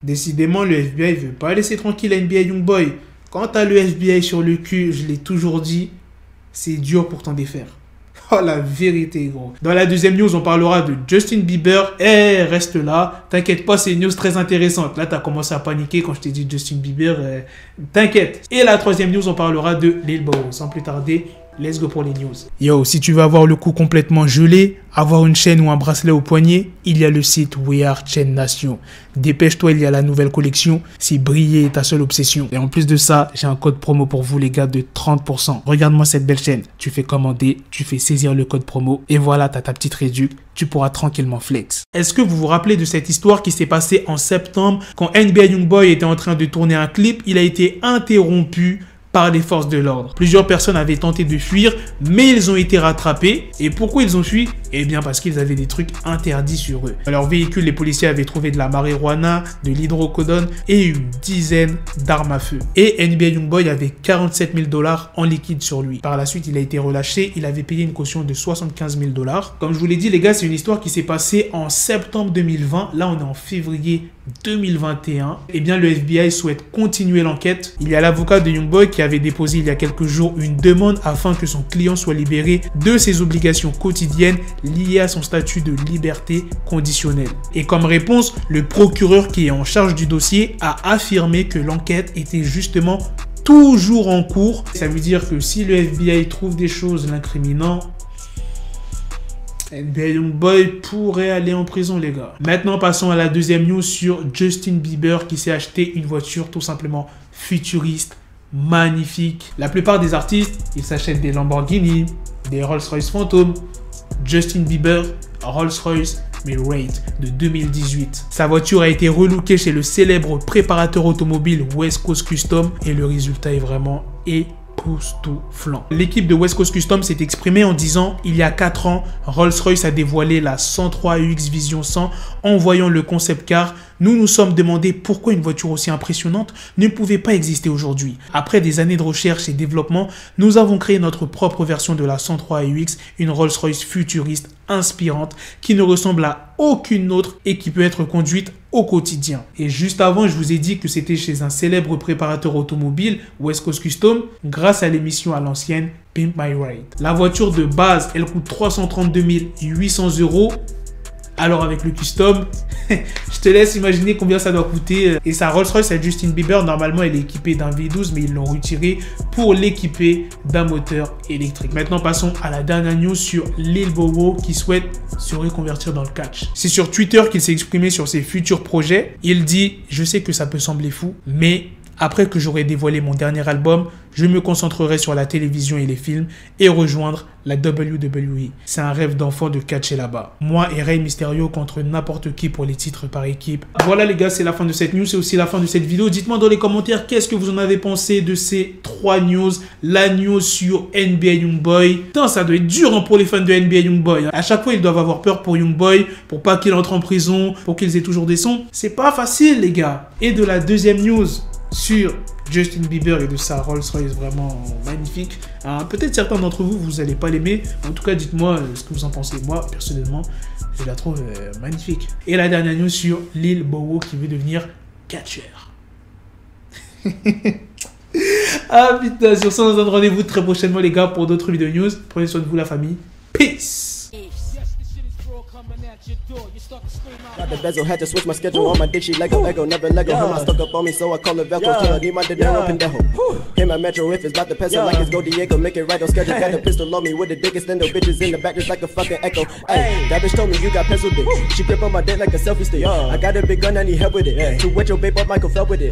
Décidément, le FBI veut pas laisser tranquille NBA Youngboy. Quant à le FBI sur le cul, je l'ai toujours dit, c'est dur pour t'en défaire. Oh la vérité gros. Dans la deuxième news, on parlera de Justin Bieber. Reste là. T'inquiète pas, c'est une news très intéressante. Là, t'as commencé à paniquer quand je t'ai dit Justin Bieber. T'inquiète. Et la troisième news, on parlera de Lil Bow. Sans plus tarder, let's go pour les news. Yo, si tu veux avoir le cou complètement gelé, avoir une chaîne ou un bracelet au poignet, il y a le site We Are Chain Nation. Dépêche-toi, il y a la nouvelle collection. Si briller est ta seule obsession. Et en plus de ça, j'ai un code promo pour vous les gars de 30%. Regarde-moi cette belle chaîne. Tu fais commander, tu fais saisir le code promo et voilà, t'as ta petite réduc. Tu pourras tranquillement flex. Est-ce que vous vous rappelez de cette histoire qui s'est passée en septembre quand NBA Youngboy était en train de tourner un clip? Il a été interrompu par les forces de l'ordre. Plusieurs personnes avaient tenté de fuir, mais ils ont été rattrapés. Et pourquoi ils ont fui? Eh bien parce qu'ils avaient des trucs interdits sur eux. Dans leur véhicule, les policiers avaient trouvé de la marijuana, de l'hydrocodone et une dizaine d'armes à feu. Et NBA Youngboy avait 47 000 $ en liquide sur lui. Par la suite, il a été relâché. Il avait payé une caution de 75 000 $. Comme je vous l'ai dit, les gars, c'est une histoire qui s'est passée en septembre 2020. Là, on est en février 2021. Eh bien, le FBI souhaite continuer l'enquête. Il y a l'avocat de Youngboy qui avait déposé il y a quelques jours une demande afin que son client soit libéré de ses obligations quotidiennes liées à son statut de liberté conditionnelle. Et comme réponse, le procureur qui est en charge du dossier a affirmé que l'enquête était justement toujours en cours. Ça veut dire que si le FBI trouve des choses l'incriminant, NBA Youngboy pourrait aller en prison, les gars. Maintenant, passons à la deuxième news sur Justin Bieber qui s'est acheté une voiture tout simplement futuriste, magnifique. La plupart des artistes, ils s'achètent des Lamborghini, des Rolls-Royce Phantom. Justin Bieber, Rolls-Royce Mirage de 2018. Sa voiture a été relookée chez le célèbre préparateur automobile West Coast Custom et le résultat est vraiment époustouflant. L'équipe de West Coast Custom s'est exprimée en disant « Il y a 4 ans, Rolls-Royce a dévoilé la 103 UX Vision 100 en voyant le concept car nous nous sommes demandé pourquoi une voiture aussi impressionnante ne pouvait pas exister aujourd'hui. Après des années de recherche et développement, nous avons créé notre propre version de la 103 UX, une Rolls-Royce futuriste, inspirante, qui ne ressemble à aucune autre et qui peut être conduite au quotidien. » Et juste avant, je vous ai dit que c'était chez un célèbre préparateur automobile, West Coast Custom, grâce à l'émission à l'ancienne Pimp My Ride. La voiture de base, elle coûte 332 800 €. Alors avec le custom, je te laisse imaginer combien ça doit coûter. Et sa Rolls-Royce à Justin Bieber, normalement elle est équipée d'un V12, mais ils l'ont retiré pour l'équiper d'un moteur électrique. Maintenant passons à la dernière news sur Lil Bow qui souhaite se reconvertir dans le catch. C'est sur Twitter qu'il s'est exprimé sur ses futurs projets. Il dit « Je sais que ça peut sembler fou, mais après que j'aurai dévoilé mon dernier album, je me concentrerai sur la télévision et les films et rejoindre la WWE. C'est un rêve d'enfant de catcher là-bas. Moi et Rey Mysterio contre n'importe qui pour les titres par équipe. » Voilà les gars, c'est la fin de cette news, c'est aussi la fin de cette vidéo. Dites-moi dans les commentaires qu'est-ce que vous en avez pensé de ces 3 news. La news sur NBA Youngboy. Putain, ça doit être dur hein, pour les fans de NBA Youngboy. À chaque fois, ils doivent avoir peur pour Youngboy, pour pas qu'il entre en prison, pour qu'ils aient toujours des sons. C'est pas facile les gars. Et de la deuxième news sur Justin Bieber et de sa Rolls-Royce vraiment magnifique. Peut-être certains d'entre vous, vous n'allez pas l'aimer. En tout cas, dites-moi ce que vous en pensez. Moi, personnellement, je la trouve magnifique. Et la dernière news sur Lil Bow qui veut devenir catcher. Ah putain, sur ça, on se donne rendez-vous très prochainement les gars pour d'autres vidéos news. Prenez soin de vous la famille. Peace. Got the bezel, had to switch my schedule on my dick, she Lego, never Lego. Her stuck up on me, so I call her Velcro. Till I need my dinero pendejo. Hit my metro if it's about to peso, like it's Go Diego, make it right on schedule. Got a pistol on me with the dick extendo, bitches in the back just like a fucking echo. Hey, that bitch told me you got pencil dick. She grip on my dick like a selfie stick. I got a big gun, I need help with it. To wet your babe up, Michael fell with it.